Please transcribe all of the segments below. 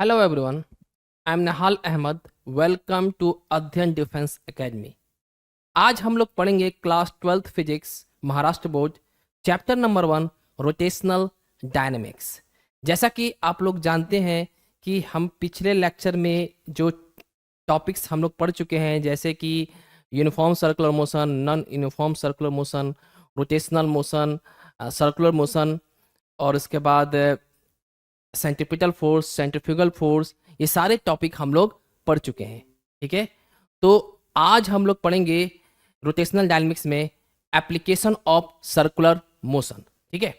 Hello everyone, I am Nahal Ahmad. Welcome to Adhyayan defence academy. आज हम लोग पढ़ेंगे class 12th physics Maharashtra board chapter number 1 rotational dynamics. जैसा कि आप लोग जानते हैं कि हम पिछले लेक्चर में जो टॉपिक्स हम लोग पढ़ चुके हैं, जैसे कि uniform circular motion, non uniform circular motion, rotational motion, circular motion, और उसके बाद सेंट्रीपिटल फोर्स, सेंट्रीफ्यूगल फोर्स, ये सारे टॉपिक हम लोग पढ़ चुके हैं। ठीक है, तो आज हम लोग पढ़ेंगे रोटेशनल डायनेमिक्स में एप्लीकेशन ऑफ सर्कुलर मोशन। ठीक है,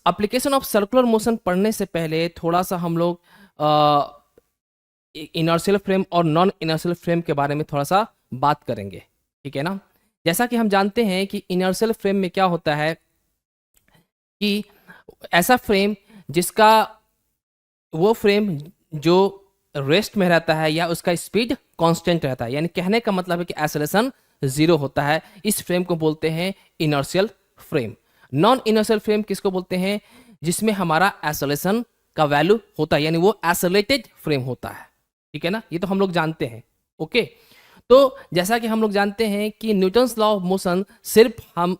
एप्लीकेशन ऑफ सर्कुलर मोशन पढ़ने से पहले थोड़ा सा हम लोग इनर्शियल फ्रेम और नॉन इनर्शियल फ्रेम के बारे में थोड़ा सा बात करेंगे। ठीक है ना। जैसा कि हम जानते हैं कि इनर्शियल फ्रेम में क्या होता है कि ऐसा फ्रेम जिसका वो फ्रेम जो रेस्ट में रहता है या उसका स्पीड कांस्टेंट रहता है, यानी कहने का मतलब है कि एक्सेलरेशन 0 होता है, इस फ्रेम को बोलते हैं inertial frame. Non inertial frame किसको बोलते हैं? जिसमें हमारा एक्सेलरेशन का वैल्यू होता है, यानी वो एक्सेलरेटेड फ्रेम होता है। ठीक है ना, ये तो हम लोग जानते हैं। ओके, तो जैसा कि हम लोग जानते हैं कि न्यूटन्स लॉ ऑफ मोशन सिर्फ हम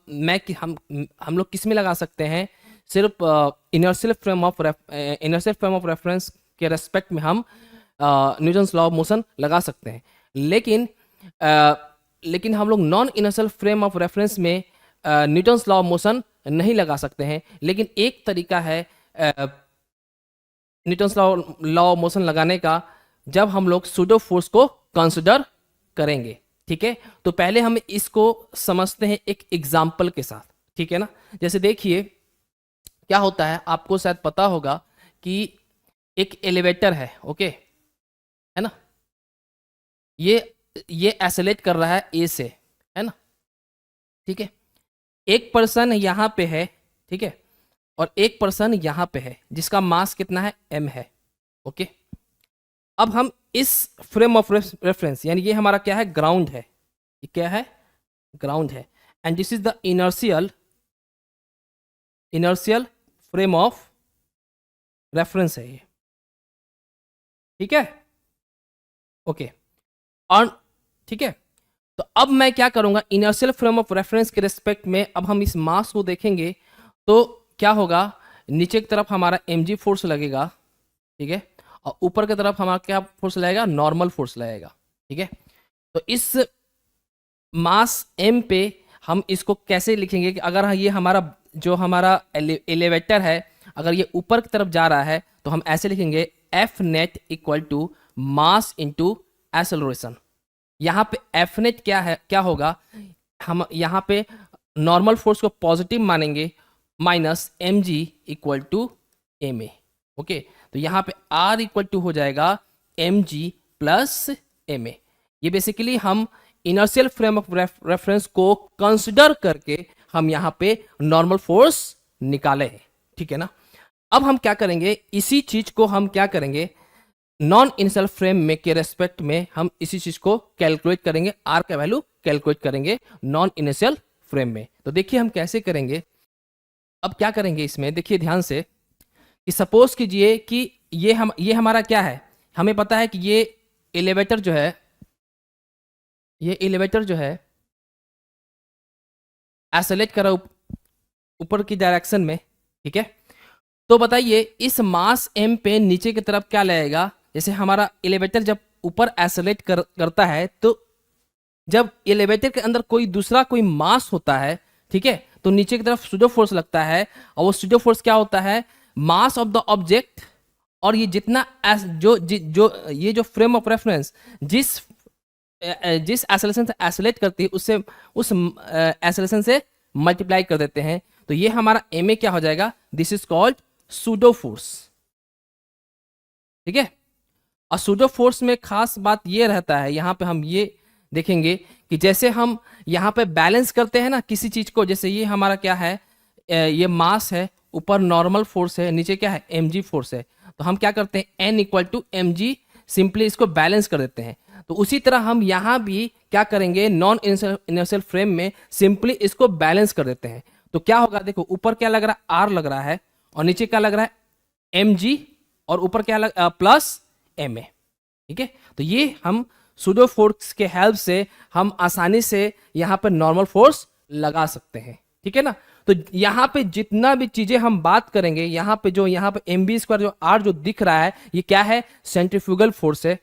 लोग किस में लगा सकते हैं? सिर्फ इनर्शियल फ्रेम ऑफ रेफरेंस के रेस्पेक्ट में हम न्यूटन्स लॉ ऑफ मोशन लगा सकते हैं। लेकिन हम लोग non inertial frame of reference में न्यूटन्स लॉ ऑफ मोशन नहीं लगा सकते हैं। लेकिन एक तरीका है न्यूटन्स लॉ ऑफ मोशन लगाने का, जब हम लोग सूडो फोर्स को कंसिडर करेंगे। ठीक है, तो पहले हम इसको समझते हैं एक एग्जाम्पल के साथ। ठीक है ना, जैसे देखिए क्या होता है, आपको शायद पता होगा कि एक एलिवेटर है। ओके, है ना, ये एक्सेलेरेट कर रहा है ए से, है ना। ठीक है, एक पर्सन यहां पे है, ठीक है, और एक पर्सन यहां पे है जिसका मास कितना है? m है। ओके, अब हम इस फ्रेम ऑफ रेफरेंस, यानी ये हमारा क्या है? ग्राउंड है। ये क्या है? ग्राउंड है। And this is the inertial frame of reference है ये। ठीक है, ओके, और ठीक है, तो अब मैं क्या करूंगा, इनर्शियल फ्रेम ऑफ रेफरेंस के रिस्पेक्ट में अब हम इस मास को देखेंगे तो क्या होगा, नीचे की तरफ हमारा mg फोर्स लगेगा। ठीक है, और ऊपर की तरफ हमारा क्या फोर्स लगेगा? नॉर्मल फोर्स लगेगा। ठीक है, तो इस मास m पे हम इसको कैसे लिखेंगे कि अगर ये हमारा एलिवेटर है, अगर ये ऊपर की तरफ जा रहा है तो हम ऐसे लिखेंगे F net equal to mass into acceleration. यहाँ पे एफ नेट क्या होगा, हम यहाँ पे नॉर्मल फोर्स को पॉजिटिव मानेंगे, minus M G equal to M A. Okay, तो यहाँ पे आर इक्वल टू हो जाएगा M G plus M A. ये बेसिकली हम इनर्शियल फ्रेम ऑफ रेफरेंस को कंसिडर करके हम यहाँ पे नॉर्मल फोर्स निकाले हैं। ठीक है ना, अब हम क्या करेंगे, इसी चीज को हम क्या करेंगे, नॉन इनिशियल फ्रेम में के रेस्पेक्ट में हम इसी चीज को कैलकुलेट करेंगे, आर का वैल्यू कैलकुलेट करेंगे नॉन इनिशियल फ्रेम में। तो देखिए हम कैसे करेंगे। अब क्या करेंगे इसमें, देखिए ध्यान से, कि सपोज कीजिए कि ये हमारा क्या है, हमें पता है कि ये एलिवेटर जो है एक्सेलेरेट कर रहा है ऊपर की डायरेक्शन में। ठीक है, तो बताइए इस मास m पे नीचे की तरफ क्या लगेगा? जैसे हमारा एलिवेटर जब ऊपर एक्सेलेरेट करता है, तो जब एलिवेटर के अंदर कोई मास होता है, ठीक है, तो नीचे की तरफ सूडो फोर्स लगता है, और वो सूडो फोर्स क्या होता है? मास ऑफ द ऑब्जेक्ट, और ये जितना ये जो फ्रेम ऑफ रेफरेंस जिस एक्सेलरेशन से एक्सेलेरेट करती है उससे उस एक्सेलरेशन से मल्टीप्लाई कर देते हैं। तो ये हमारा एम ए क्या हो जाएगा? This is called pseudo force. ठीक है, और सूडो फोर्स में खास बात ये रहता है, यहां पे हम ये देखेंगे कि जैसे हम यहाँ पे बैलेंस करते हैं ना किसी चीज को, जैसे ये हमारा क्या है, ये मास है, ऊपर नॉर्मल फोर्स है, नीचे क्या है? mg फोर्स है। तो हम क्या करते हैं, n equal to mg, simply इसको बैलेंस कर देते हैं। तो उसी तरह हम यहाँ भी क्या करेंगे, नॉन इनर्शियल फ्रेम में सिंपली इसको बैलेंस कर देते हैं। तो क्या होगा, देखो ऊपर क्या लग रहा है? r लग रहा है, और नीचे क्या लग रहा है? mg और ऊपर क्या प्लस एम ए, ठीक है। तो ये हम सूडो फोर्स के हेल्प से हम आसानी से यहाँ पे नॉर्मल फोर्स लगा सकते हैं, ठीक है ना। तो यहाँ पे जितना भी चीजें हम बात करेंगे, यहाँ पे एम बी स्क्वायर जो आर जो दिख रहा है, ये क्या है, सेंट्रीफ्यूगल फोर्स है,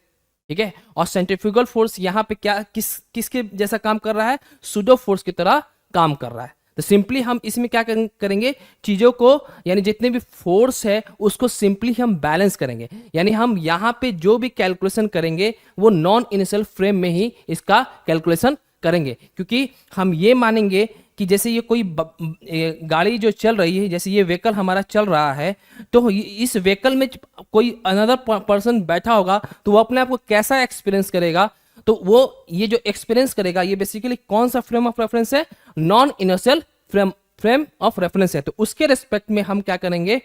ठीक है। और सेंट्रीफ्यूगल फोर्स यहाँ पे क्या किसके जैसा काम कर रहा है, सूडो फोर्स की तरह काम कर रहा है। तो सिंपली हम इसमें क्या करेंगे, चीजों को यानी जितने भी फोर्स है उसको सिंपली हम बैलेंस करेंगे, यानी हम यहाँ पे जो भी कैलकुलेशन करेंगे वो नॉन इनिशियल फ्रेम में ही इसका कैलकुलेशन करेंगे, क्योंकि हम ये मानेंगे कि जैसे ये कोई गाड़ी जो चल रही है, जैसे ये व्हीकल हमारा चल रहा है, तो इस व्हीकल में कोई अनदर पर्सन बैठा होगा तो वो अपने आप को कैसा एक्सपीरियंस करेगा, तो वो ये जो एक्सपीरियंस करेगा ये बेसिकली कौन सा फ्रेम ऑफ रेफरेंस है, non inertial frame of reference है। तो उसके रेस्पेक्ट में हम क्या करेंगे,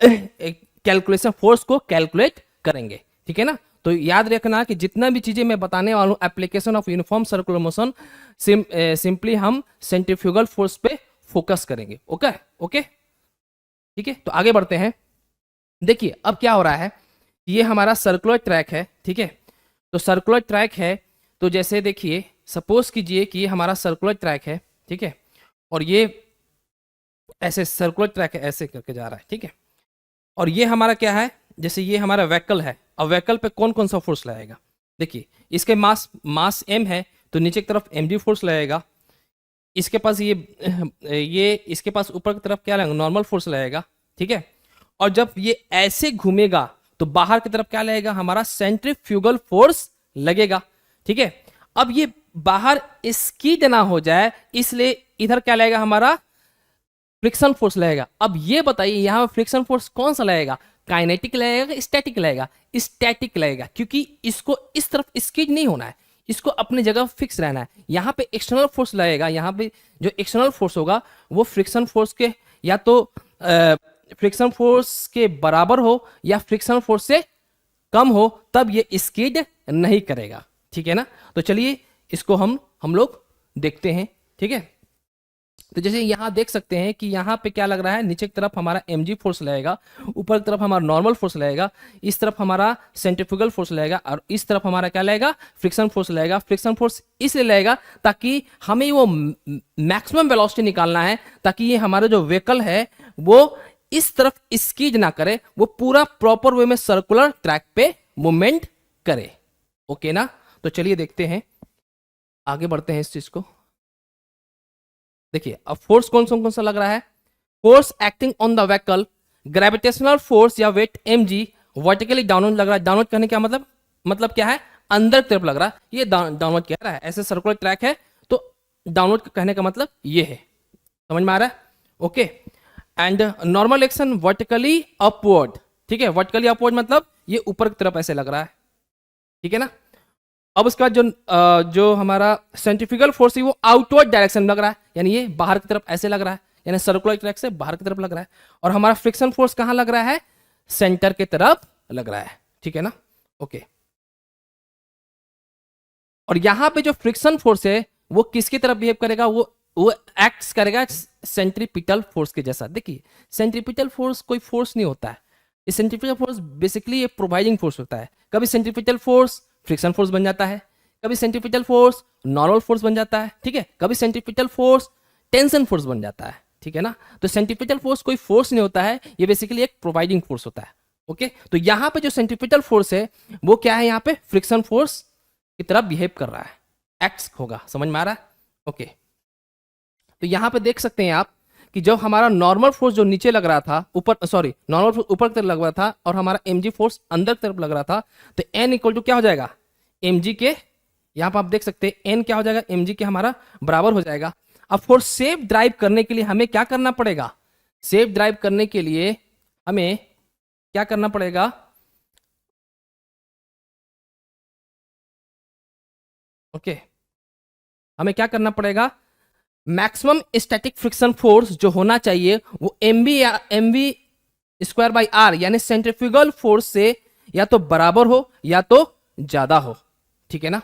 कैलकुलेशन फोर्स को कैलकुलेट करेंगे, ठीक है ना। तो याद रखना कि जितना भी चीजें मैं बताने वाला हूं, application of uniform circular motion, simply हम सेंट्रीफ्यूगल फोर्स पे फोकस करेंगे। ओके ओके, ठीक है। तो आगे बढ़ते हैं। देखिए अब क्या हो रहा है, ये हमारा सर्कुलर ट्रैक है, ठीक है। तो सर्कुलर ट्रैक है, तो जैसे देखिए सपोज कीजिए कि ये हमारा सर्कुलर ट्रैक है, ठीक है, और ये ऐसे सर्कुलर ट्रैक है, ऐसे करके जा रहा है, ठीक है। और ये हमारा क्या है, जैसे ये हमारा व्हीकल है, अब व्हीकल पे कौन कौन सा फोर्स लगेगा, देखिए इसके मास m है, तो नीचे की तरफ mg फोर्स लगेगा, इसके पास ये इसके पास ऊपर की तरफ क्या लगेगा, नॉर्मल फोर्स लगेगा, ठीक है। और जब ये ऐसे घूमेगा तो बाहर की तरफ क्या लगेगा, हमारा सेंट्रीफ्यूगल फोर्स लगेगा, ठीक है। अब ये बाहर स्कीड ना हो जाए इसलिए इधर क्या लगेगा, हमारा फ्रिक्शन फोर्स लगेगा। अब ये बताइए यहाँ पे फ्रिक्शन फोर्स कौन सा लगेगा, काइनेटिक लगेगा, स्टैटिक लगेगा, स्टैटिक लगेगा, क्योंकि इसको इस तरफ स्कीड नहीं होना है, इसको अपनी जगह फिक्स रहना है। यहाँ पे एक्सटर्नल फोर्स लगेगा, यहाँ पे जो एक्सटर्नल फोर्स होगा वो फ्रिक्शन फोर्स के या तो फ्रिक्शन फोर्स के बराबर हो या फ्रिक्शन फोर्स से कम हो, तब ये स्कीड नहीं करेगा, ठीक है ना। तो चलिए इसको हम लोग देखते हैं, ठीक है। तो जैसे यहाँ देख सकते हैं कि यहाँ पे क्या लग रहा है, नीचे की तरफ हमारा mg फोर्स लगेगा, ऊपर की तरफ हमारा नॉर्मल फोर्स लगेगा, इस तरफ हमारा सेंट्रीफ्यूगल फोर्स लगेगा, और इस तरफ हमारा क्या लगेगा, फ्रिक्शन फोर्स लगेगा। फ्रिक्शन फोर्स इसलिए लगेगा ताकि हमें वो मैक्सिमम वेलोसिटी निकालना है, ताकि ये हमारा जो व्हीकल है वो इस तरफ स्कीज ना करे, वो पूरा प्रॉपर वे में सर्कुलर ट्रैक पे मूवमेंट करे, ओके ना। तो चलिए देखते हैं, आगे बढ़ते हैं इस चीज को। देखिए अब फोर्स कौन सा लग रहा है, force acting on the vehicle, gravitational force या वेट mg वर्टिकली डाउनवर्ड लग रहा है। डाउनवर्ड करने का मतलब क्या है, अंदर की तरफ लग रहा है, ये डाउनवर्ड कह रहा है। ऐसे सर्कुलर ट्रैक है तो डाउनवर्ड कहने का मतलब ये है, समझ में आ रहा है, okay. And normal action vertically upward, ठीक है, वर्टिकली अपवर्ड मतलब ये ऊपर की तरफ ऐसे लग रहा है, ठीक है ना। अब उसके बाद जो हमारा सेंट्रीफ्यूगल फोर्स है वो आउटवर्ड डायरेक्शन में लग रहा है, यानी ये बाहर की तरफ ऐसे लग रहा है, यानी सर्कुलर ट्रैक से बाहर की तरफ लग रहा है। और हमारा फ्रिक्शन फोर्स कहां लग रहा है, सेंटर की तरफ लग रहा है, ठीक है ना, ओके। और यहां पे जो फ्रिक्शन फोर्स है वो किसकी तरफ बिहेव करेगा, वो एक्ट करेगा सेंट्रीपिटल फोर्स के जैसा। देखिए सेंट्रीपिटल फोर्स कोई फोर्स नहीं होता है, ये सेंट्रीपिटल फोर्स बेसिकली ये प्रोवाइडिंग फोर्स होता है। कभी सेंट्रीपिटल फोर्स फ्रिक्शन फोर्स बन जाता है, कभी सेंट्रीपिटल फोर्स नॉर्मल फोर्स बन जाता है, ठीक है, कभी सेंट्रीपिटल फोर्स टेंशन फोर्स बन जाता है, ठीक है ना। तो सेंट्रीपिटल फोर्स कोई फोर्स नहीं होता है, ये बेसिकली एक प्रोवाइडिंग फोर्स होता है, ओके। तो यहां पे जो सेंट्रीपिटल फोर्स है वो क्या है, यहाँ पे फ्रिक्शन फोर्स की तरह बिहेव कर रहा है, एक्ट होगा, समझ में आ रहा है, ओके। तो यहां पे देख सकते हैं आप कि जब हमारा नॉर्मल फोर्स जो नीचे लग रहा था, नॉर्मल फोर्स ऊपर की तरफ लग रहा था और हमारा mg फोर्स अंदर की तरफ लग रहा था, तो n इक्वल टू क्या हो जाएगा, mg के, यहां पर आप देख सकते हैं n क्या हो जाएगा, mg के हमारा बराबर हो जाएगा। अब फोर्स सेफ ड्राइव करने के लिए हमें क्या करना पड़ेगा, सेफ ड्राइव करने के लिए हमें क्या करना पड़ेगा, ओके, हमें क्या करना पड़ेगा, मैक्सिमम स्टैटिक फ्रिक्शन फोर्स जो होना चाहिए वो mv स्क्वायर बाई आर यानी सेंट्रीफ्यूगल फोर्स से या तो बराबर हो या तो ज्यादा हो, ठीक है ना,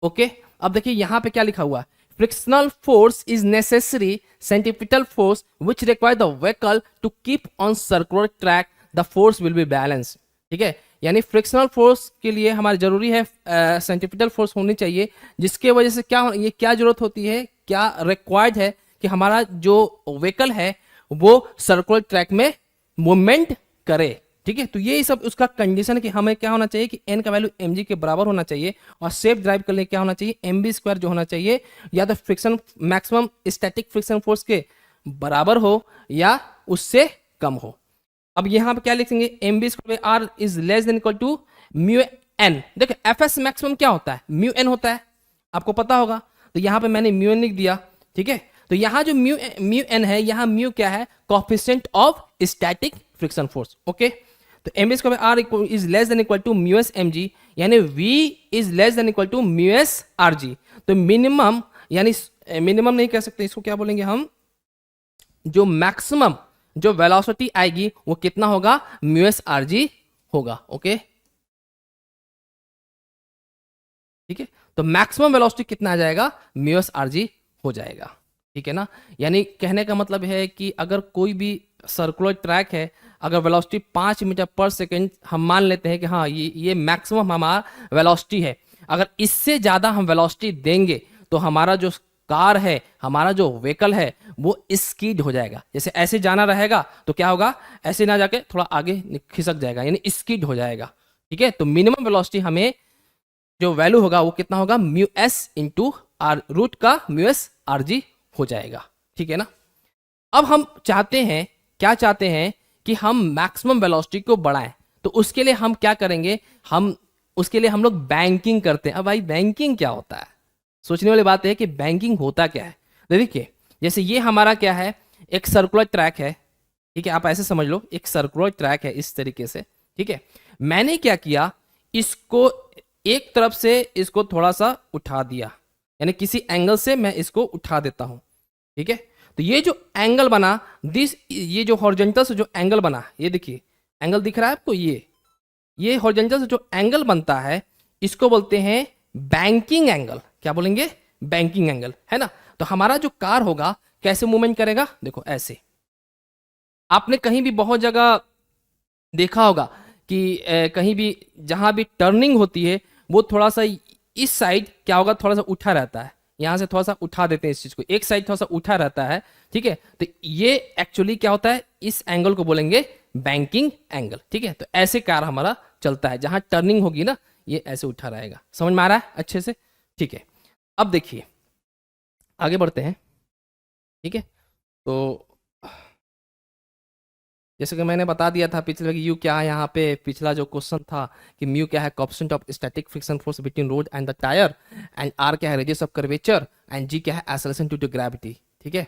ओके। अब देखिए यहां पे क्या लिखा हुआ है, frictional force is necessary centripetal force which require the vehicle to keep on circular track, the force will be balance. ठीक है, यानी फ्रिक्शनल फोर्स के लिए हमारे जरूरी है सेंट्रीपिटल फोर्स होनी चाहिए, जिसके वजह से ये क्या जरूरत होती है, क्या रिक्वायर्ड है कि हमारा जो व्हीकल है वो सर्कुलर ट्रैक में मूवमेंट करे। ठीक है, तो ये सब उसका कंडीशन कि हमें क्या होना चाहिए कि एन का वैल्यू एम जी के बराबर होना चाहिए, और सेफ ड्राइव के लिए क्या होना चाहिए, एम बी स्क्वायर जो होना चाहिए या तो friction maximum static friction force के बराबर हो या उससे कम हो। अब यहां पे क्या लिखेंगे, M B square R is less than equal to mu N. देखो एफ एस मैक्सिमम क्या होता है, म्यू एन होता है, आपको पता होगा, तो यहां पे मैंने म्यू एन लिख दिया। ठीक है, तो यहां जो म्यू एन है, यहां म्यू क्या है, coefficient of static friction force. Okay, तो M B square R is less than equal to mu S M G, यानी V is less than equal to mu S R G. तो minimum, यानी minimum नहीं कह सकते, इसको क्या बोलेंगे हम, जो मैक्सिमम जो वेलोसिटी आएगी वो कितना होगा, म्यू एस आर जी होगा। ओके, ठीक है, तो मैक्सिमम वेलोसिटी कितना आ जाएगा, म्यू एस आर जी हो जाएगा। ठीक है ना, यानी कहने का मतलब है कि अगर कोई भी सर्कुलर ट्रैक है, अगर वेलोसिटी 5 मीटर पर सेकेंड हम मान लेते हैं कि हाँ ये मैक्सिमम हमारा वेलोसिटी है, अगर इससे ज़्यादा हम वेलोसिटी देंगे तो हमारा जो कार है, हमारा जो व्हीकल है वो स्कीड हो जाएगा। जैसे ऐसे जाना रहेगा तो क्या होगा, ऐसे ना जाके थोड़ा आगे खिसक जाएगा, यानी स्कीड हो जाएगा। ठीक है, तो मिनिमम वेलोसिटी हमें जो वैल्यू होगा वो कितना होगा, mu S into R, root का म्यू एस आर जी हो जाएगा। ठीक है ना, अब हम चाहते हैं, क्या चाहते हैं कि हम मैक्सिमम वेलोसिटी को बढ़ाएं, तो उसके लिए हम क्या करेंगे, हम उसके लिए हम लोग बैंकिंग करते हैं। अब भाई बैंकिंग क्या होता है, सोचने वाली बात है कि बैंकिंग होता क्या है। तो देखिए, जैसे ये हमारा क्या है, एक सर्कुलर ट्रैक है। ठीक है, आप ऐसे समझ लो, एक सर्कुलर ट्रैक है इस तरीके से। ठीक है, मैंने क्या किया, इसको एक तरफ से इसको थोड़ा सा उठा दिया, यानी किसी एंगल से मैं इसको उठा देता हूं। ठीक है, तो ये जो एंगल बना, ये जो हॉरिजॉन्टल से जो एंगल बना, ये देखिए एंगल दिख रहा है आपको, ये हॉरिजॉन्टल से जो एंगल बनता है इसको बोलते हैं बैंकिंग एंगल। क्या बोलेंगे, बैंकिंग एंगल, है ना। तो हमारा जो कार होगा कैसे मूवमेंट करेगा, देखो ऐसे। आपने कहीं भी बहुत जगह देखा होगा कि कहीं भी जहां भी टर्निंग होती है वो थोड़ा सा इस साइड क्या होगा, थोड़ा सा उठा रहता है, यहां से थोड़ा सा उठा देते हैं इस चीज को, एक साइड थोड़ा सा उठा रहता है। ठीक है, तो ये एक्चुअली क्या होता है, इस एंगल को बोलेंगे बैंकिंग एंगल। ठीक है, तो ऐसे कार हमारा चलता है, जहां टर्निंग होगी ना ये ऐसे उठा रहेगा। समझ में आ रहा है अच्छे से। ठीक है, अब देखिए आगे बढ़ते हैं। ठीक है, तो जैसे कि मैंने बता दिया था पिछले कि यू क्या है, यहाँ पे पिछला जो क्वेश्चन था कि म्यू क्या है, coefficient of static friction force between road and the tyre, and R क्या है, radius of curvature, and G क्या है, एक्सेलरेशन ड्यू टू ग्रेविटी। ठीक है,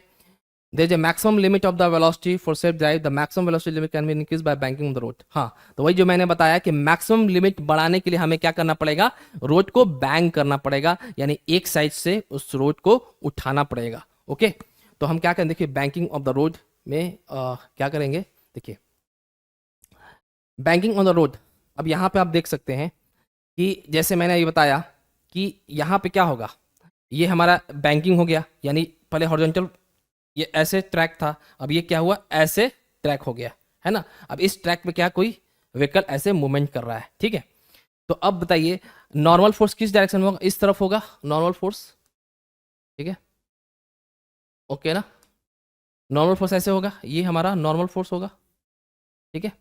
there is a maximum limit of the velocity for safe drive, the maximum velocity limit can be increase by banking on the road. हाँ, तो वही जो मैंने बताया कि मैक्सिमम लिमिट बढ़ाने के लिए हमें क्या करना पड़ेगा, रोड को बैंक करना पड़ेगा, यानी एक साइड से उस रोड को उठाना पड़ेगा। ओके, तो हम क्या करें, देखिए बैंकिंग ऑफ द रोड में क्या करेंगे, देखिए बैंकिंग ऑन द रोड। अब यहाँ पे आप देख सकते हैं कि जैसे मैंने ये बताया कि यहाँ पे क्या होगा, ये हमारा बैंकिंग हो गया, यानी पहले हॉरिजॉन्टल ये ऐसे ट्रैक था, अब ये क्या हुआ, ऐसे ट्रैक हो गया, है ना। अब इस ट्रैक पे क्या कोई व्हीकल ऐसे मूवमेंट कर रहा है। ठीक है, तो अब बताइए नॉर्मल फोर्स किस डायरेक्शन में होगा, इस तरफ होगा नॉर्मल फोर्स। ठीक है, ओके ना, नॉर्मल फोर्स ऐसे होगा, ये हमारा नॉर्मल फोर्स होगा। ठीक है,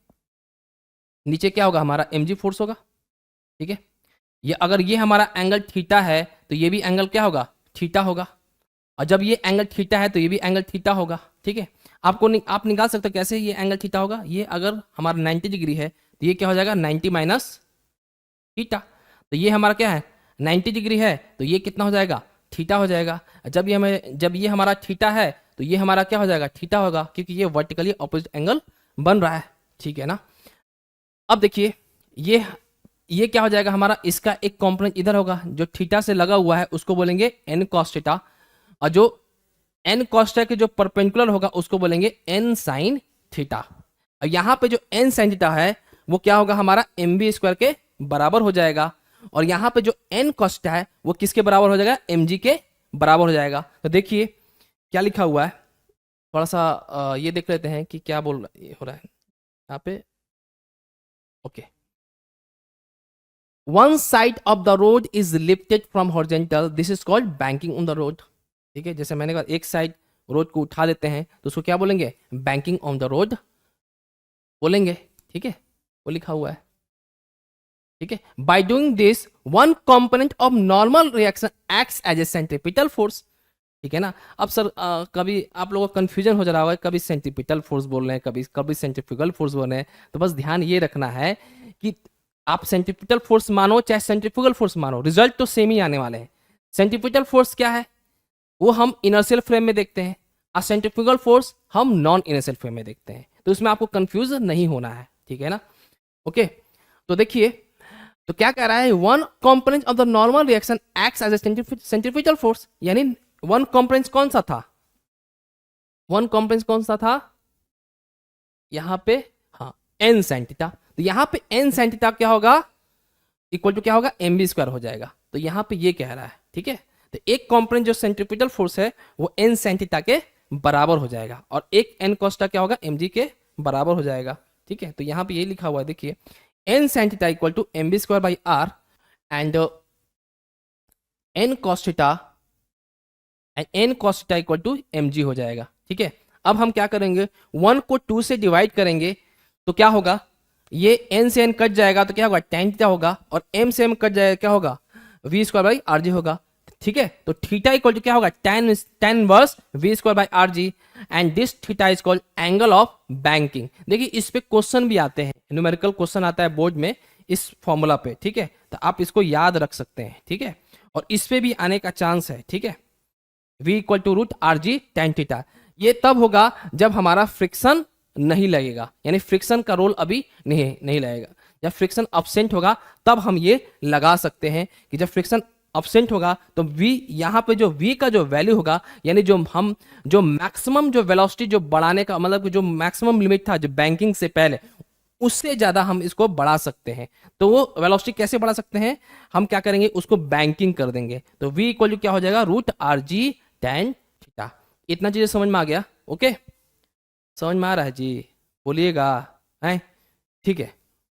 नीचे क्या होगा, हमारा एम जी फोर्स होगा। ठीक है, ये अगर ये हमारा एंगल थीटा है तो ये भी एंगल क्या होगा, थीटा होगा, और जब ये एंगल थीटा है तो ये भी एंगल थीटा होगा। ठीक है, आप निकाल सकते हो कैसे ये एंगल थीटा होगा, ये अगर हमारा 90 डिग्री है तो ये क्या हो जाएगा, 90 माइनस थीटा। तो ये हमारा क्या है, 90 डिग्री है तो ये कितना हो जाएगा, थीटा हो जाएगा। जब ये हमारा थीटा है तो ये हमारा क्या हो जाएगा, थीटा होगा, क्योंकि ये वर्टिकली ऑपोजिट एंगल बन रहा है। ठीक है ना, अब देखिए ये क्या हो जाएगा हमारा, इसका एक कंपोनेंट इधर होगा जो थीटा से लगा हुआ है, उसको बोलेंगे एन कॉस थीटा, और जो एन कॉस थीटा के जो परपेंडिकुलर होगा उसको बोलेंगे एन साइन थीटा। और यहाँ पे जो एन साइन थीटा है वो क्या होगा, हमारा एम बी स्क्वायर के बराबर हो जाएगा, और यहाँ पे जो एन कॉस थीटा है वो किसके बराबर हो जाएगा, एम जी के बराबर हो जाएगा। तो देखिए क्या लिखा हुआ है, थोड़ा सा ये देख लेते हैं कि क्या हो रहा है यहाँ पे। Okay, one side of the road is lifted from horizontal, this is called banking on the road. ठीक है, जैसे मैंने कहा एक साइड रोड को उठा देते हैं तो उसको क्या बोलेंगे, बैंकिंग ऑन द रोड बोलेंगे। ठीक है, वो लिखा हुआ है। ठीक है, by doing this one component of normal reaction acts as a centripetal force. ठीक है ना। अब सर कभी आप लोगों को कंफ्यूजन हो जा रहा होगा, कभी सेंट्रीपिटल फोर्स बोल रहे हैं, कभी कभी सेंट्रीफ्यूगल फोर्स बोल रहे हैं। तो बस ध्यान ये रखना है कि आप सेंट्रीपिटल फोर्स मानो चाहे सेंट्रीफ्यूगल फोर्स मानो, रिजल्ट तो सेम ही आने वाले हैं। सेंट्रीपिटल फोर्स क्या है, वो हम इनर्शियल फ्रेम में देखते हैं, और सेंट्रीफ्यूगल फोर्स हम नॉन इनर्शियल फ्रेम में देखते हैं। तो इसमें आपको कंफ्यूज नहीं होना है। ठीक है ना। ओके, तो देखिए, तो क्या कह रहा है, one component of the normal reaction acts as a centrifugal force, यानी वन कंपोनेंट कौन सा था, वन कंपोनेंट कौन सा था यहां पे, हाँ एन साइन थीटा। तो यहां पे एन साइन थीटा क्या होगा, इक्वल टू क्या होगा, एम बी स्क्वायर हो जाएगा। तो यहां पे ये कह रहा है। ठीक है, तो एक कंपोनेंट जो सेंट्रीपिटल फोर्स है वो एन साइन थीटा के बराबर हो जाएगा, और एक एन कॉस्टा क्या होगा, एम जी के बराबर हो जाएगा। ठीक है, तो यहां पे ये लिखा हुआ है, देखिए N sine theta equal to M B square by R and N cos theta and N cos theta equal to M G हो जाएगा। ठीक है, अब हम क्या करेंगे, 1 को 2 से डिवाइड करेंगे तो क्या होगा, ये एन से एन कट जाएगा तो क्या होगा, tan थीटा होगा, और एम से एम कट जाएगा क्या होगा, V square by R G होगा। ठीक है, तो थीटा इक्वल टू क्या होगा, tan inverse V square by R G, and this theta is called angle of banking. देखिए इस पे क्वेश्चन भी आते हैं, न्यूमेरिकल क्वेश्चन आता है बोर्ड में इस फॉर्मूला पे। ठीक है, तो आप इसको याद रख सकते हैं। ठीक है, और इस पे भी आने का चांस है। ठीक है, v equal to root R G tan theta, ये तब होगा जब हमारा फ्रिक्शन नहीं लगेगा, यानी फ्रिक्शन का रोल अभी नहीं लगेगा। जब फ्रिक्शन अब्सेंट होगा तब हम ये लगा सकते हैं कि जब फ्रिक्शन अब्सेंट होगा तो v, यहाँ पे जो v का जो वैल्यू होगा, यानी जो मैक्सिमम जो वेलोसिटी जो बढ़ाने का मतलब कि जो मैक्सिमम लिमिट था जो बैंकिंग से पहले, उससे ज्यादा हम इसको बढ़ा सकते हैं। तो वो वेलोसिटी कैसे बढ़ा सकते हैं, हम क्या करेंगे, उसको बैंकिंग कर देंगे। तो v इक्वल टू क्या हो जाएगा, root R G tan theta. इतना चीजें समझ में आ गया। ओके, समझ में आ रहा है जी, बोलिएगा हैं। ठीक है,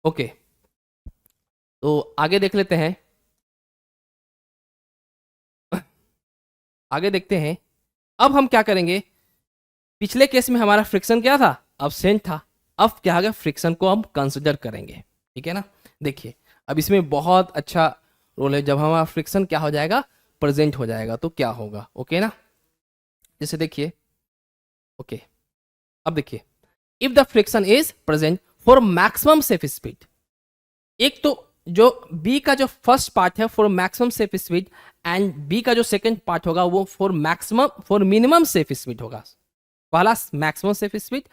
ओके, तो आगे देख लेते हैं, आगे देखते हैं। अब हम क्या करेंगे, पिछले केस में हमारा फ्रिक्शन क्या था, अब्सेंट था। अब क्या होगा, फ्रिक्शन को हम कंसिडर करेंगे। ठीक है ना। देखिए अब इसमें बहुत अच्छा रोल है, जब हमारा फ्रिक्शन क्या हो जाएगा, प्रेजेंट हो जाएगा तो क्या होगा। ओके ना, जैसे देखिए, ओके अब देखिए, if the friction is present for maximum safe speed, एक तो जो बी का जो फर्स्ट पार्ट है for maximum safe speed, and B का जो सेकंड पार्ट होगा वो फॉर मिनिमम सेफ स्पीड होगा। पहला मैक्सिमम सेफ स्पीड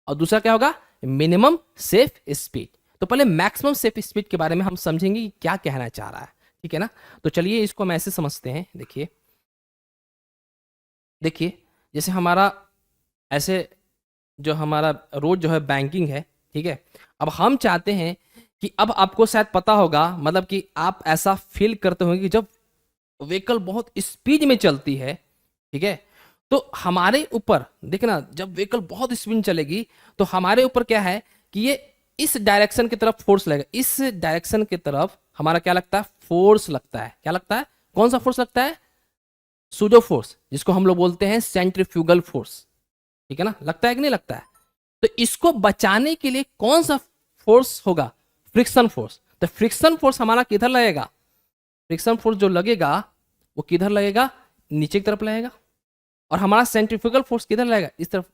और दूसरा क्या होगा, मिनिमम सेफ स्पीड। तो पहले मैक्सिमम सेफ स्पीड के बारे में हम समझेंगे कि क्या कहना चाह रहा है। ठीक है ना, तो चलिए इसको हम ऐसे समझते हैं। देखिए देखिए, जैसे हमारा ऐसे जो हमारा रोड जो है बैंकिंग है। ठीक है, अब हम चाहते हैं कि अब आपको शायद पता होगा, मतलब कि आप ऐसा फील करते होंगे कि जब व्हीकल बहुत स्पीड में चलती है, ठीक है, तो हमारे ऊपर देखना, जब व्हीकल बहुत स्पीड में चलेगी तो हमारे ऊपर क्या है कि ये इस डायरेक्शन की तरफ फोर्स लगेगा, इस डायरेक्शन की तरफ हमारा क्या लगता है, फोर्स लगता है। क्या लगता है, कौन सा फोर्स लगता है, सूडो फोर्स, जिसको हम लोग बोलते हैं सेंट्रीफ्यूगल फोर्स। ठीक है ना, लगता है कि नहीं लगता है। तो इसको बचाने के लिए कौन सा फोर्स होगा, फ्रिक्शन फोर्स। तो फ्रिक्शन फोर्स हमारा किधर लगेगा, फ्रिक्शन फोर्स जो लगेगा वो किधर लगेगा, नीचे की तरफ लगेगा, और हमारा सेंट्रीफ्यूगल फोर्स किधर लगेगा, इस तरफ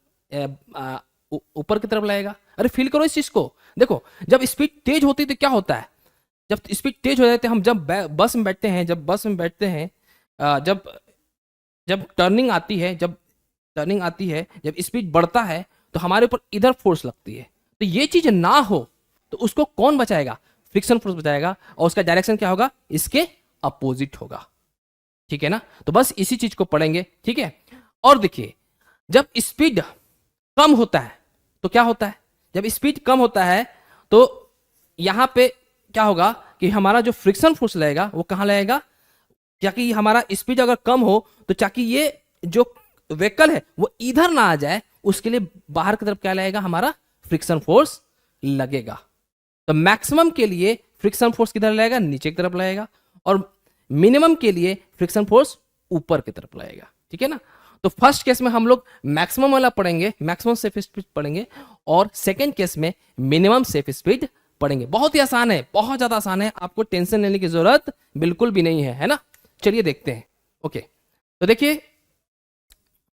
ऊपर की तरफ लगेगा। अरे फील करो इस चीज को। देखो जब स्पीड तेज होती है तो क्या होता है, जब स्पीड तेज हो जाती है, हम जब बस में बैठते हैं, जब बस में बैठते हैं, जब जब टर्निंग आती है, जब स्पीड बढ़ता है तो हमारे ऊपर इधर फोर्स लगती है। तो ये चीज ना हो तो उसको कौन बचाएगा, फ्रिक्शन फोर्स बचाएगा, और उसका डायरेक्शन क्या होगा, इसके अपोजिट होगा। ठीक है ना, तो बस इसी चीज को पढ़ेंगे। ठीक है, और देखिए जब स्पीड कम होता है तो क्या होता है, जब स्पीड कम होता है तो यहां पे क्या होगा कि हमारा जो फ्रिक्शन फोर्स लगेगा वो कहां लगेगा, ताकि हमारा स्पीड अगर कम हो तो ताकि ये जो व्हीकल है वो इधर ना आ जाए, उसके लिए बाहर की तरफ क्या लगेगा, हमारा फ्रिक्शन फोर्स लगेगा। तो मैक्सिमम के लिए फ्रिक्शन फोर्स किधर लाएगा, नीचे की तरफ लाएगा, और मिनिमम के लिए फ्रिक्शन फोर्स ऊपर की तरफ लाएगा, ठीक है ना। तो फर्स्ट केस में हम लोग मैक्सिमम वाला पढ़ेंगे, मैक्सिमम सेफ स्पीड पढ़ेंगे, और सेकंड केस में मिनिमम सेफ स्पीड पढ़ेंगे। बहुत ही आसान है, बहुत ज्यादा आसान है, आपको टेंशन लेने की जरूरत बिल्कुल भी नहीं है ना। चलिए देखते हैं। ओके, तो देखिए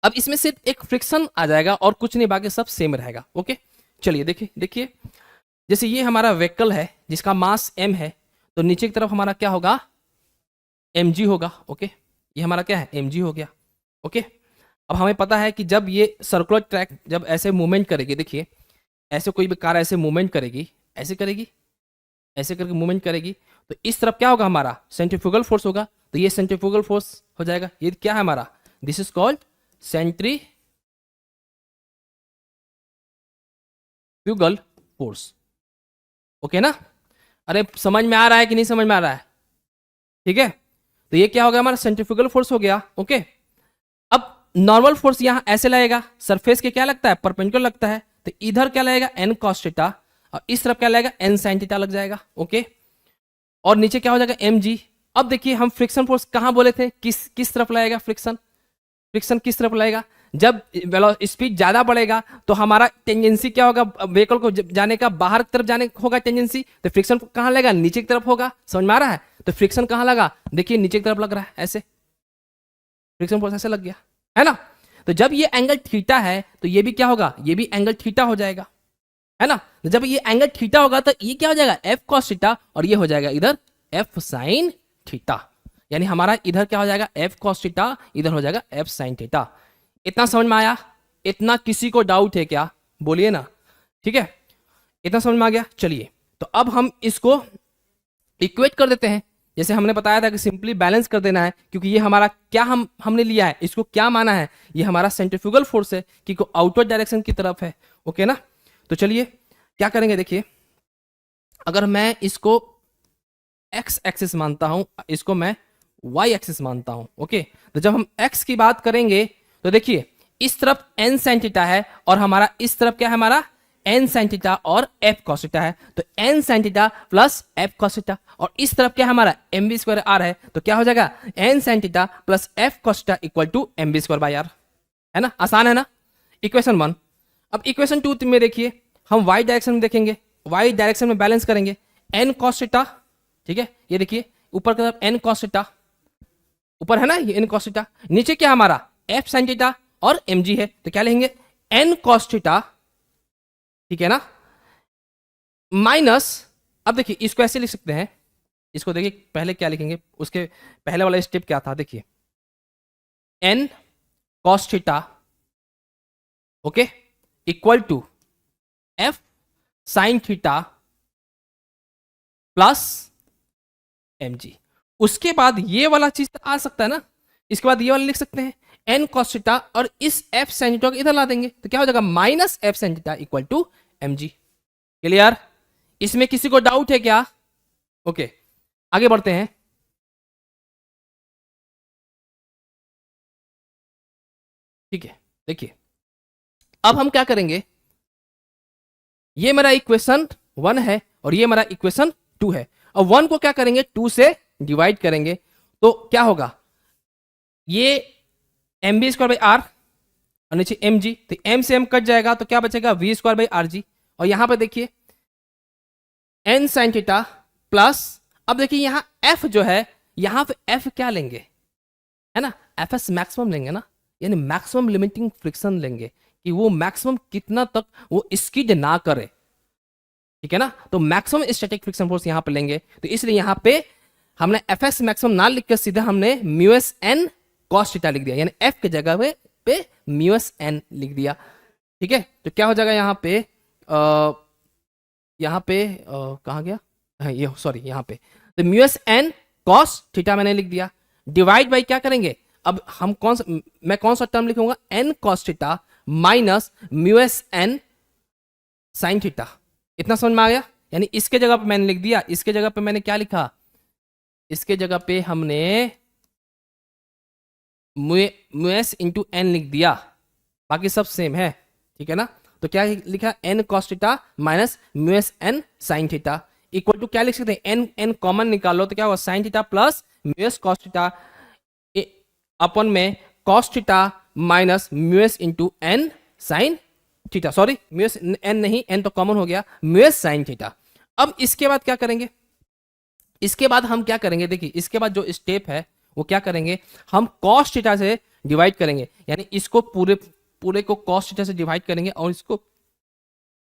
अब इसमें सिर्फ एक फ्रिक्शन आ जाएगा और कुछ नहीं, बाकी सब सेम रहेगा। ओके, चलिए देखिए देखिए, जैसे ये हमारा व्हीकल है जिसका मास m है, तो नीचे की तरफ हमारा क्या होगा, mg होगा। ओके, ये हमारा क्या है, mg हो गया। ओके, अब हमें पता है कि जब ये सर्कुलर ट्रैक जब ऐसे मूवमेंट करेगी, देखिए ऐसे कोई भी कार ऐसे मूवमेंट करेगी, ऐसे करेगी, ऐसे करके मूवमेंट करेगी, तो इस तरफ क्या होगा, हमारा सेंट्रीफ्यूगल फोर्स होगा। तो ये सेंट्रीफ्यूगल फोर्स हो जाएगा, ये क्या है हमारा, this is called centrifugal force. Okay ना, अरे समझ में आ रहा है कि नहीं समझ में आ रहा है, ठीक है। तो ये क्या हो गया, हमारा सेंट्रीफ्यूगल फोर्स हो गया। ओके, अब नॉर्मल फोर्स यहां ऐसे लगेगा, सरफेस के क्या लगता है, परपेंडिकुलर लगता है, तो इधर क्या लगेगा, n cos थीटा, और इस तरफ क्या लगेगा, n sin थीटा लग जाएगा। ओके, और नीचे क्या हो जाएगा, mg। अब देखिए हम फ्रिक्शन फोर्स कहां बोले थे, किस तरफ लगेगा फ्रिक्शन, फ्रिक्शन किस तरफ लगेगा, जब स्पीड ज्यादा बढ़ेगा तो हमारा टेंजेंसी क्या होगा, व्हीकल को जाने का बाहर की तरफ जाने होगा टेंजेंसी, तो फ्रिक्शन कहां लगेगा, नीचे की तरफ होगा। समझ में आ रहा है, तो फ्रिक्शन कहां लगा, देखिए नीचे की तरफ लग रहा है, ऐसे फ्रिक्शन फोर्स ऐसे लग गया, है ना। तो जब ये एंगल थीटा है तो ये भी क्या होगा, ये भी एंगल थीटा हो जाएगा, है ना। तो जब ये एंगल थीटा होगा तो ये क्या हो जाएगा, f cos थीटा, और ये हो जाएगा इधर f sin थीटा, यानी हमारा इधर क्या हो जाएगा, f cos थीटा, इधर हो जाएगा f sin थीटा। इतना समझ में आया, इतना किसी को डाउट है क्या, बोलिए ना, ठीक है, इतना समझ में आ गया। चलिए तो अब हम इसको इक्वेट कर देते हैं, जैसे हमने बताया था कि सिंपली बैलेंस कर देना है, क्योंकि ये हमारा क्या हमने लिया है, इसको क्या माना है, ये हमारा सेंट्रीफ्यूगल फोर्स है कि आउटवर्ड डायरेक्शन की तरफ है। ओके ना, तो चलिए क्या करेंगे, देखिए अगर मैं इसको x एक्सिस मानता हूं, इसको मैं y एक्सिस मानता हूं। ओके, तो जब हम x की बात करेंगे तो देखिए इस तरफ n sin थीटा है, और हमारा इस तरफ क्या है, हमारा n sin थीटा और f cos थीटा है, तो n sin theta plus f cos theta, और इस तरफ क्या है, हमारा mv स्क्वायर r है, तो क्या हो जाएगा, n sin theta plus f cos theta equal to mv square by r, है ना, आसान है ना, इक्वेशन 1। अब इक्वेशन 2 में देखिए हम y डायरेक्शन में देखेंगे, y डायरेक्शन में बैलेंस करेंगे, n cos थीटा, ठीक है, ये देखिए ऊपर की तरफ n cos थीटा, ऊपर है ना ये n cos थीटा, नीचे क्या हमारा f sin थीटा और mg है, तो क्या लेंगे n cos थीटा, ठीक है ना, माइनस, अब देखिए इसको ऐसे लिख सकते हैं, इसको देखिए पहले क्या लिखेंगे, उसके पहले वाला स्टेप क्या था, देखिए n cos theta, okay, equal to f sin theta plus mg। उसके बाद ये वाला चीज आ सकता है ना, इसके बाद ये वाला लिख सकते हैं n cos थीटा, और इस f sin थीटा को इधर ला देंगे, तो क्या हो जाएगा, minus f sin theta equal to mg। Clear, इसमें किसी को डाउट है क्या, ओके आगे बढ़ते हैं। ठीक है, देखिए अब हम क्या करेंगे, ये मेरा इक्वेशन 1 है और ये मेरा इक्वेशन 2 है, और 1 को क्या करेंगे, 2 से डिवाइड करेंगे, तो क्या होगा, ये mv स्क्वायर बाई आर और नीचे mg, तो m से m कट जाएगा, तो क्या बचेगा, v स्क्वायर बाई आर जी, और यहां पे देखिए n sin थीटा प्लस, अब देखिए यहां f जो है, यहां पे f क्या लेंगे, है ना, fs मैक्सिमम लेंगे ना, यानी मैक्सिमम लिमिटिंग फ्रिक्शन लेंगे, कि वो मैक्सिमम कितना तक वो स्किड ना करे, ठीक है ना, तो मैक्सिमम स्टैटिक फ्रिक्शन फोर्स यहां पे लेंगे, तो इसलिए यहां पे हमने fs मैक्सिमम ना लिख कर सीधा हमने म्यूएस n cos थीटा लिख दिया, यानी f के जगह पे म्यूएस n लिख दिया, ठीक है। तो क्या हो जाएगा यहाँ पे कहाँ गया, हाँ ये सॉरी यहाँ पे, तो म्यूएस n cos थीटा मैंने लिख दिया, डिवाइड बाई क्या करेंगे, अब हम मैं कौन सा टर्म लिखूंगा, n cos theta minus mu S n sin theta, इतना समझ में आ गया, यानी इसके जगह पे मैंने लिख दिया, इसके जगह पे मैंने क्या लिखा, इसके जगह पे हमने म्यूएस इंटू एन लिख दिया, बाकी सब सेम है, ठीक है ना। तो क्या लिखा, n cos theta minus mu S n sin theta equal to क्या लिख सकते हैं, एन, एन कॉमन निकालो तो क्या होगा, sine theta plus mu S cos theta अपन में cos theta minus mu S into N sine theta, sorry mu S N नहीं, एन तो कॉमन हो गया, म्यूएस साइन थीटा। अब इसके बाद क्या करेंगे, इसके बाद हम क्या करेंगे, देखिए इसके बाद जो स्टेप है वो क्या करेंगे, हम कॉस थीटा से डिवाइड करेंगे, यानी इसको पूरे को कॉस थीटा से डिवाइड करेंगे और इसको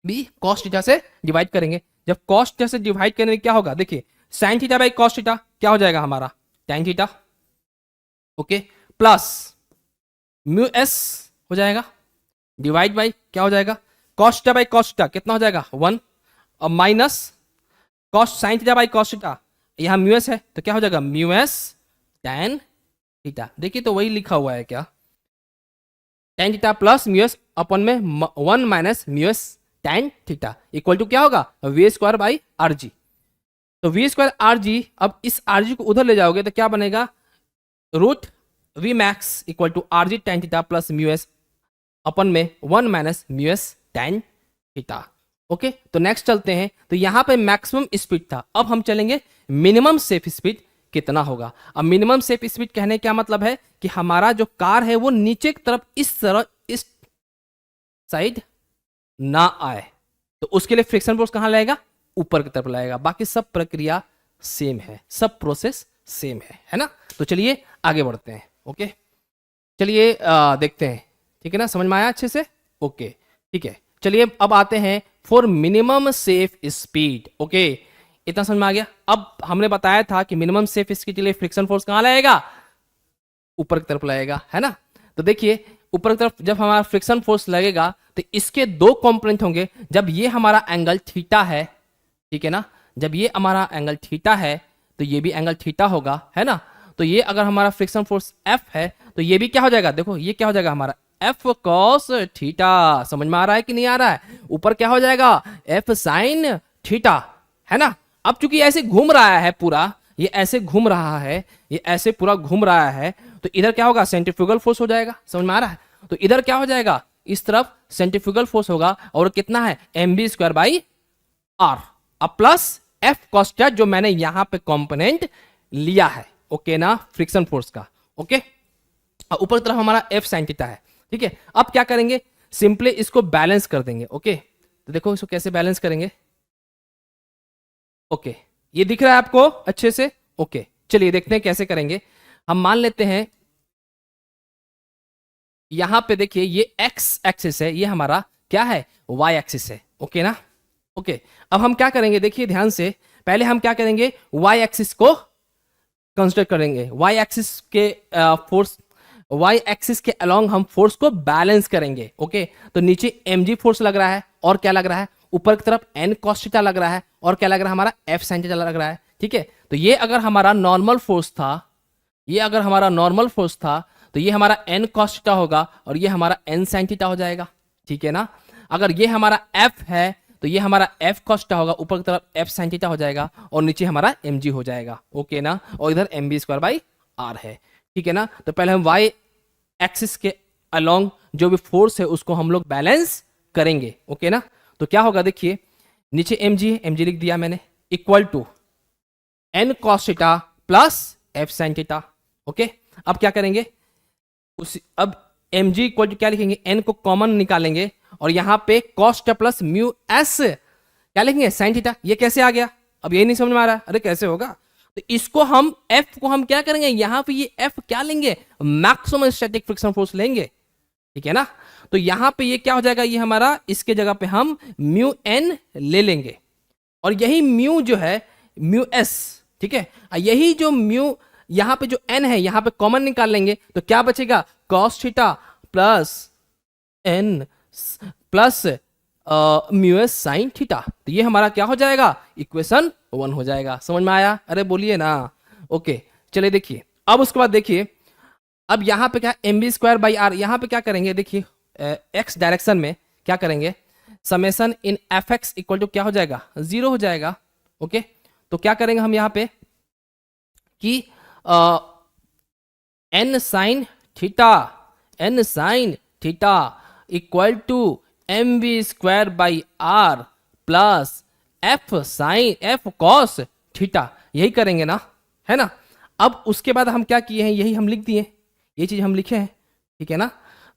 भी कॉस थीटा से डिवाइड करेंगे। जब कॉस थीटा से डिवाइड करेंगे क्या होगा, देखिए sine theta by cos theta क्या हो जाएगा हमारा, tan theta, okay, plus mu S हो जाएगा, डिवाइड बाई क्या हो जाएगा, cos theta by cos theta कितना हो जाएगा 1, और minus cos sine theta by cos theta, यहां म्यू एस है तो क्या हो जाएगा म्यू एस tan थीटा। देखिए तो वही लिखा हुआ है क्या, tan theta plus mu S upon में 1 minus mu S tan theta equal to क्या होगा V square by R G. तो वी स्क्वायर आर जी, अब इस आर जी को उधर ले जाओगे तो क्या बनेगा, root V max equal to R G tan theta plus mu S upon में 1 minus mu S tan theta. Okay, तो नेक्स्ट चलते हैं, तो यहां पे मैक्सिमम स्पीड था, अब हम चलेंगे मिनिमम सेफ स्पीड कितना होगा। अब मिनिमम सेफ स्पीड कहने क्या मतलब है कि हमारा जो कार है वो नीचे की तरफ इस तरह इस साइड ना आए, तो उसके लिए फ्रिक्शन फोर्स कहां लगेगा, ऊपर की तरफ लगेगा। बाकी सब प्रक्रिया सेम है, सब प्रोसेस सेम है ना। तो चलिए आगे बढ़ते हैं। ओके, चलिए देखते हैं, ठीक है ना, समझ में आया अच्छे से, ओके ठीक है। चलिए अब आते हैं for minimum safe speed. Okay, इतना समझ में आ गया। अब हमने बताया था कि मिनिमम सेफ स्पीड के लिए फ्रिक्शन फोर्स कहां लगेगा, ऊपर की तरफ लगेगा, है ना। तो देखिए ऊपर की तरफ जब हमारा फ्रिक्शन फोर्स लगेगा तो इसके दो कंपोनेंट होंगे। जब ये हमारा एंगल थीटा है, ठीक है ना, जब ये हमारा एंगल थीटा है तो ये भी एंगल थीटा होगा, है ना। तो ये अगर हमारा फ्रिक्शन फोर्स एफ है तो ये भी क्या हो जाएगा, देखो ये क्या हो जाएगा हमारा एफ कॉस थीटा। समझ में आ रहा है कि नहीं आ रहा है, ऊपर क्या हो जाएगा एफ साइन थीटा, है ना। अब चूंकि ऐसे घूम रहा है पूरा, ये ऐसे घूम रहा है, ये ऐसे पूरा घूम रहा है, तो इधर क्या होगा सेंट्रीफ्यूगल फोर्स हो जाएगा। समझ में आ रहा है, तो इधर क्या हो जाएगा, इस तरफ सेंट्रीफ्यूगल फोर्स होगा और कितना है M B square by R, अब प्लस एफ कॉस्टा जो मैंने यहां पे कंपोनेंट लिया है, ओके ना, फ्रिक्शन फोर्स का। ओके, ऊपर तरफ हमारा एफ साइन थीटा है, ठीक है। अब क्या करेंगे, सिंपली इसको बैलेंस कर देंगे। ओके, तो देखो इसको कैसे बैलेंस करेंगे। ओके, ये दिख रहा है आपको अच्छे से। ओके, चलिए देखते हैं कैसे करेंगे। हम मान लेते हैं यहां पे देखिए ये एक्स एक्सिस है, ये हमारा क्या है वाई एक्सिस है, ओके ना। ओके, अब हम क्या करेंगे, देखिए ध्यान से, पहले हम क्या करेंगे वाई एक्सिस को कंसिडर करेंगे, वाई एक्सिस के फोर्स, वाई एक्सिस के अलोंग हम फोर्स को बैलेंस करेंगे। ओके, तो नीचे mg फोर्स लग रहा है और क्या लग रहा है, ऊपर की तरफ n cos थीटा लग रहा है और क्या लग रहा है हमारा f sin थीटा लग रहा है, ठीक है। तो ये अगर हमारा नॉर्मल फोर्स था, ये अगर हमारा नॉर्मल फोर्स था तो ये हमारा n cos थीटा होगा और ये हमारा n sin थीटा हो जाएगा, ठीक है ना। अगर ये हमारा f है तो ये हमारा f cos थीटा होगा, ऊपर की तरफ f sin थीटा हो जाएगा और नीचे हमारा mg हो जाएगा, ओके ना, और इधर mb स्क्वायर बाई r है, ठीक है ना। तो पहले हम y एक्सिस के अलोंग जो भी फोर्स है उसको हम लोग बैलेंस करेंगे, ओके ना। तो क्या होगा देखिए, नीचे mg लिख दिया मैंने, equal to n cos theta plus f sin theta. Okay, अब क्या करेंगे, अब mg इक्वल टू क्या लिखेंगे, n को कॉमन निकालेंगे और यहां पे cos theta plus mu s क्या लिखेंगे sin थीटा। ये कैसे आ गया, अब यही नहीं समझ में आ रहा, अरे कैसे होगा। तो इसको हम f को हम क्या करेंगे, यहां पे ये f क्या लेंगे, मैक्सिमम स्टैटिक फ्रिक्शन फोर्स लेंगे, ठीक है ना। तो यहां पे ये क्या हो जाएगा, ये हमारा इसके जगह पे हम म्यू n ले लेंगे और यही म्यू जो है म्यू s, ठीक है, यही जो म्यू यहां पे जो n है यहां पे कॉमन निकाल लेंगे तो क्या बचेगा cos theta plus n plus mu S sine theta. तो ये हमारा क्या हो जाएगा, इक्वेशन 1 हो जाएगा। समझ में आया, अरे बोलिए ना। ओके, चलिए देखिए, अब उसके बाद देखिए, अब यहां पे क्या M B square by R, यहां पे क्या करेंगे देखिए, एक्स डायरेक्शन में क्या करेंगे, summation in F X equal to क्या हो जाएगा 0 हो जाएगा। ओके, तो क्या करेंगे हम यहां पे कि N sine theta equal to M B square by R plus F sine F cos theta, यही करेंगे ना, है ना। अब उसके बाद हम क्या किए हैं, यही हम लिख दिए, ये चीज हम लिखे हैं, ठीक है ना।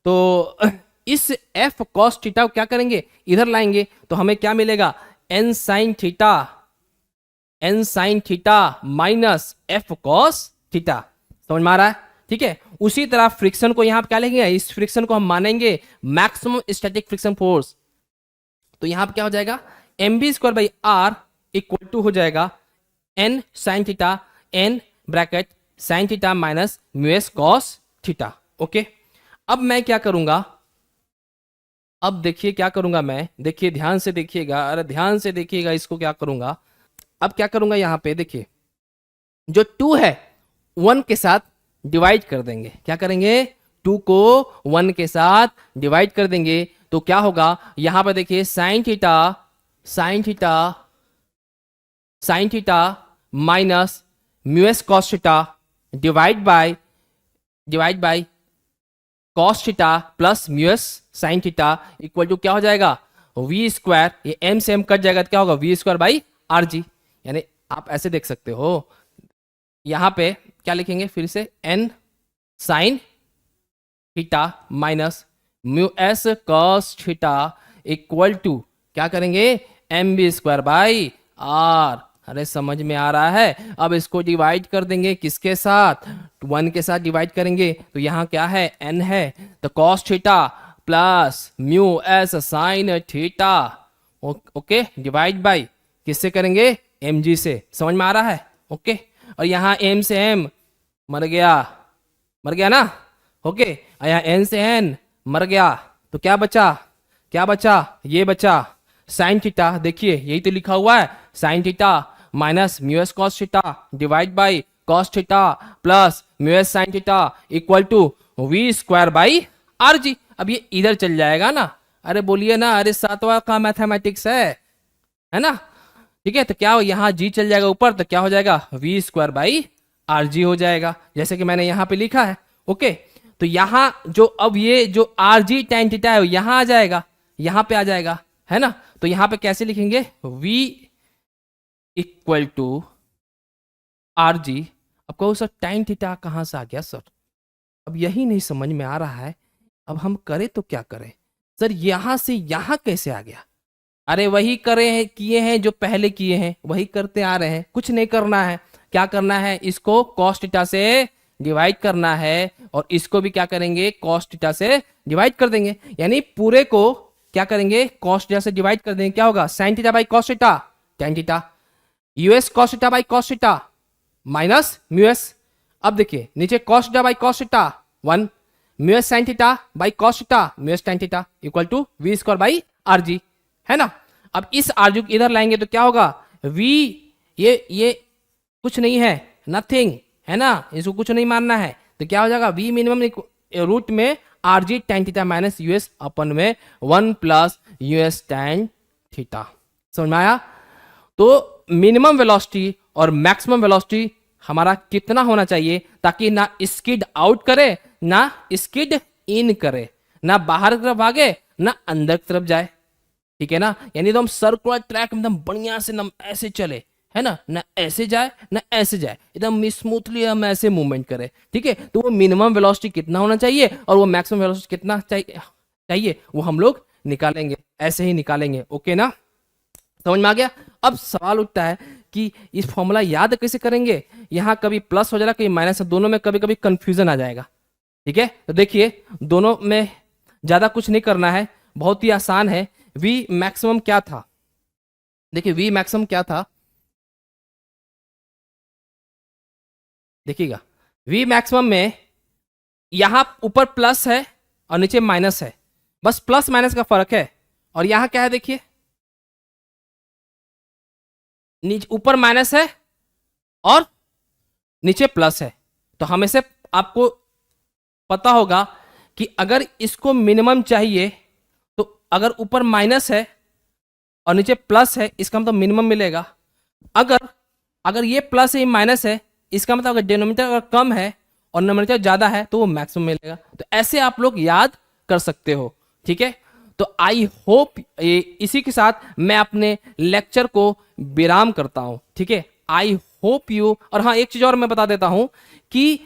तो इस एफ कॉस थीटा को क्या करेंगे, इधर लाएंगे, तो हमें क्या मिलेगा, N sine theta minus F cos theta. समझ में आ रहा है, ठीक है। उसी तरह फ्रिक्शन को यहां पर क्या लिखेंगे, इस फ्रिक्शन को हम मानेंगे मैक्सिमम स्टैटिक फ्रिक्शन फोर्स। तो यहां पर क्या हो जाएगा, M B square by R equal to हो जाएगा N sine theta, N bracket sine theta minus mu S cos theta. Okay, अब मैं क्या करूंगा, अब देखिए क्या करूंगा मैं, देखिए ध्यान से देखिएगा, अरे ध्यान से देखिएगा इसको, क्या करूंगा, अब क्या करूंगा, यहां पे देखिए जो 2 है 1 के साथ डिवाइड कर देंगे, क्या करेंगे, 2 को 1 के साथ डिवाइड कर देंगे, तो क्या होगा, यहां पर देखिए sine theta minus mu S cos theta divide by cos theta plus mu S sine theta equal to क्या हो जाएगा, वी स्क्वायर, ये एम से एम कट जाएगा तो क्या होगा, V square by R G. यानी आप ऐसे देख सकते हो, यहां पे क्या लिखेंगे फिर से, N sine theta minus mu S cos theta equal to क्या करेंगे, M B square by R. अरे समझ में आ रहा है। अब इसको डिवाइड कर देंगे किसके साथ, 1 के साथ डिवाइड करेंगे, तो यहाँ क्या है, n है, तो cos theta plus mu S sine theta, okay, divide by किससे करेंगे, mg से। समझ में आ रहा है, ओके। और यहाँ m से m मर गया ना, ओके। यहाँ n से n मर गया, तो क्या बचा, ये बचा साइन थीटा, देखिए यही तो लिखा हुआ है, sine theta minus mu S cos theta divide by cos theta plus mu S sine theta equal to V square by R G. अब ये इधर चल जाएगा ना, अरे बोलिए ना, अरे 7वां का मैथमेटिक्स है ना, ठीक है। तो क्या हो, यहाँ जी चल जाएगा ऊपर, तो क्या हो जाएगा, V square by R G हो जाएगा, जैसे कि मैंने यहाँ पे लिखा है, ओके। तो यहाँ जो अब ये जो आर जी टेन थीटा है यहाँ आ जाएगा, यहाँ पे आ जाएगा, है ना। तो यहाँ पे कैसे लिखेंगे, v equal to R G. अब कहो सर टाइन थीटा कहाँ से आ गया सर, अब यही नहीं समझ में आ रहा है, अब हम करें तो क्या करें सर, यहां से यहां कैसे आ गया। अरे वही करे हैं, किए हैं जो पहले किए हैं, वही करते आ रहे हैं, कुछ नहीं करना है। क्या करना है, इसको कॉस थीटा से डिवाइड करना है, और इसको भी क्या करेंगे, कॉस थीटा से डिवाइड कर देंगे, यानी पूरे को क्या करेंगे, कॉस थीटा से डिवाइड कर देंगे, क्या होगा, sine theta by cos theta tan theta, mu S cos theta by cos theta minus mu S. अब देखिए नीचे cos theta by cos theta 1, mu S sine theta by cos theta mu S tan theta equal to V square by R G, है ना। अब इस R G को इधर लाएंगे तो क्या होगा, वी ये कुछ नहीं है, नथिंग, है ना, इसको कुछ नहीं मानना है, तो क्या हो जाएगा, वी मिनिमम रूट में R G tan theta minus U S अपन में 1 प्लस यूएस टेन थीटा। समझ में आया। तो मिनिमम वेलोसिटी और मैक्सिमम वेलोसिटी हमारा कितना होना चाहिए, ताकि ना स्किड आउट करे ना स्किड इन करे, ना बाहर की तरफ भागे ना अंदर की तरफ जाए, ठीक है ना। यानी तो हम सर्कुलर ट्रैक एकदम बढ़िया से ना ऐसे चले, है ना ऐसे जाए ना ऐसे जाए, एकदम स्मूथली हम ऐसे मूवमेंट करें, ठीक है। तो वो मिनिमम वेलोसिटी कितना होना चाहिए और वो मैक्सिमम वेलोसिटी कितना चाहिए वो हम लोग निकालेंगे, ऐसे ही निकालेंगे, ओके ना, समझ में आ गया। अब सवाल उठता है कि इस फॉर्मूला याद कैसे करेंगे, यहाँ कभी प्लस हो जाएगा कभी माइनस, दोनों में कभी कभी कंफ्यूजन आ जाएगा, ठीक है। तो देखिए दोनों में ज्यादा कुछ नहीं करना है, बहुत ही आसान है। v मैक्सिमम क्या था, देखिए v मैक्सिमम क्या था, देखिएगा v मैक्सिमम में यहां ऊपर प्लस है और नीचे माइनस है, बस प्लस माइनस का फर्क है। और यहां क्या है, देखिए नीचे ऊपर माइनस है और नीचे प्लस है, तो हमेशा आपको पता होगा कि अगर इसको मिनिमम चाहिए तो अगर ऊपर माइनस है और नीचे प्लस है, इसका मतलब मिनिमम मिलेगा। अगर ये प्लस है ये माइनस है, इसका मतलब अगर डिनोमिनेटर अगर कम है और नोमिनेटर ज्यादा है तो वो मैक्सिमम मिलेगा। तो ऐसे आप लोग याद कर सकते हो, ठीक है। तो आई होप इसी के साथ मैं अपने लेक्चर को विराम करता हूं, ठीक है। आई होप यू, और हाँ एक चीज और मैं बता देता हूं कि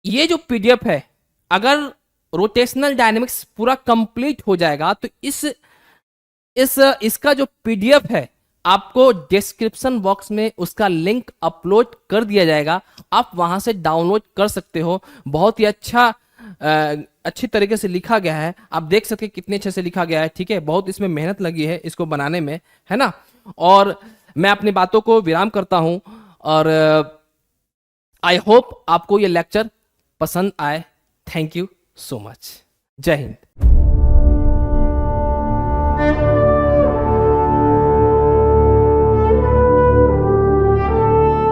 ये जो पीडीएफ है, अगर रोटेशनल डायनेमिक्स पूरा कंप्लीट हो जाएगा तो इसका जो पीडीएफ है आपको डिस्क्रिप्शन बॉक्स में उसका लिंक अपलोड कर दिया जाएगा, आप वहां से डाउनलोड कर सकते हो। बहुत ही अच्छी तरीके से लिखा गया है, आप देख सकते हैं कितने अच्छे से लिखा गया है, ठीक है। बहुत इसमें मेहनत लगी है इसको बनाने में, है ना। और मैं अपनी बातों को विराम करता हूं, और आई होप आपको ये लेक्चर पसंद आए। Thank you so much. जय हिंद।